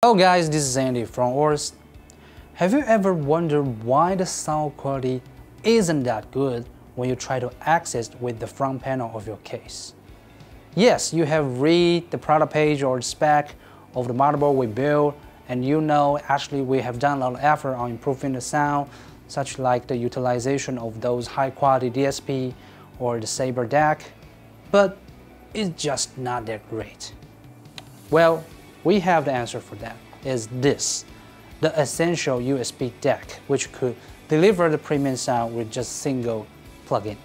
Hello guys, this is Andy from AORUS. Have you ever wondered why the sound quality isn't that good when you try to access with the front panel of your case? Yes, you have read the product page or the spec of the motherboard we built, and you know actually we have done a lot of effort on improving the sound, such like the utilization of those high quality DSP or the Saber DAC, but it's just not that great. Well, we have the answer for that, is this, the essential USB DAC, which could deliver the premium sound with just single plug-in.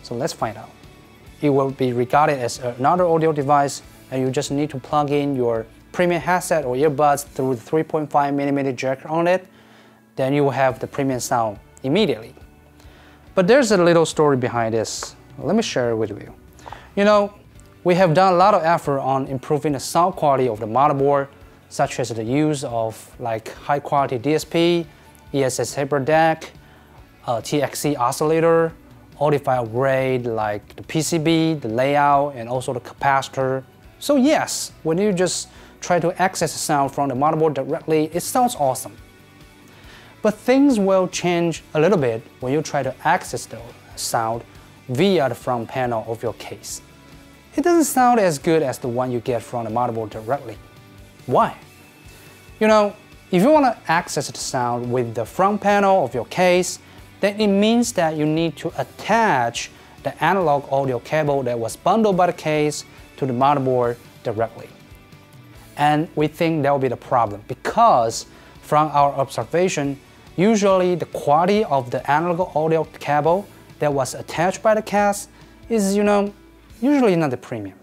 So let's find out. It will be regarded as another audio device, and you just need to plug in your premium headset or earbuds through the 3.5mm jack on it, then you will have the premium sound immediately. But there's a little story behind this. Let me share it with you. You know, we have done a lot of effort on improving the sound quality of the motherboard, such as the use of like high quality DSP, ESS Saber DAC, TXC oscillator, audiophile grade like the PCB, the layout, and also the capacitor. So yes, when you just try to access the sound from the motherboard directly, it sounds awesome. But things will change a little bit when you try to access the sound via the front panel of your case. It doesn't sound as good as the one you get from the motherboard directly. Why? You know, if you want to access the sound with the front panel of your case, then it means that you need to attach the analog audio cable that was bundled by the case to the motherboard directly. And we think that will be the problem because from our observation, usually the quality of the analog audio cable that was attached by the case is, usually not the premium.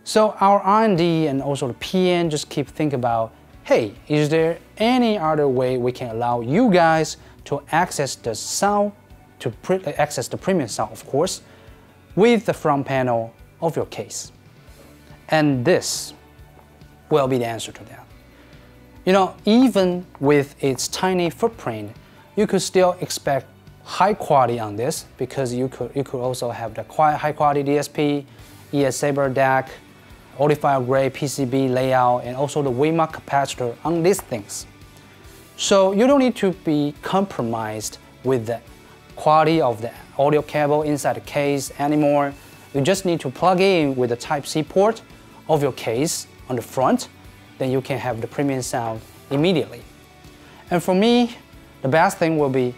So our R&D and also the PN just keep thinking about, hey, is there any other way we can allow you guys to access the sound, to access the premium sound, of course, with the front panel of your case? And this will be the answer to that. You know, even with its tiny footprint, you could still expect high quality on this because you could also have the high quality DSP, ES Saber DAC, audiophile grade PCB layout, and also the WMAC capacitor on these things. So you don't need to be compromised with the quality of the audio cable inside the case anymore. You just need to plug in with the Type-C port of your case on the front, then you can have the premium sound immediately. And for me, the best thing will be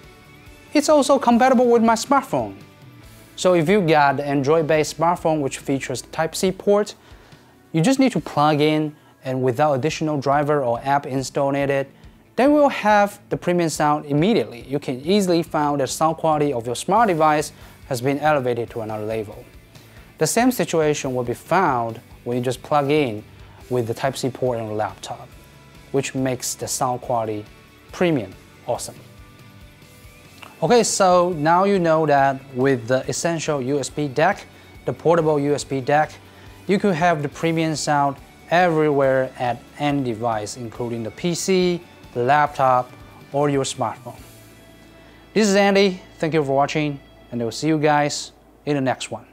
it's also compatible with my smartphone. So if you got the Android-based smartphone which features the Type-C port, you just need to plug in and without additional driver or app installed in it, then we'll have the premium sound immediately. You can easily find the sound quality of your smart device has been elevated to another level. The same situation will be found when you just plug in with the Type-C port on your laptop, which makes the sound quality premium awesome. Okay, so now you know that with the essential USB DAC, the portable USB DAC, you could have the premium sound everywhere at any device, including the PC, the laptop, or your smartphone. This is Andy, thank you for watching, and I will see you guys in the next one.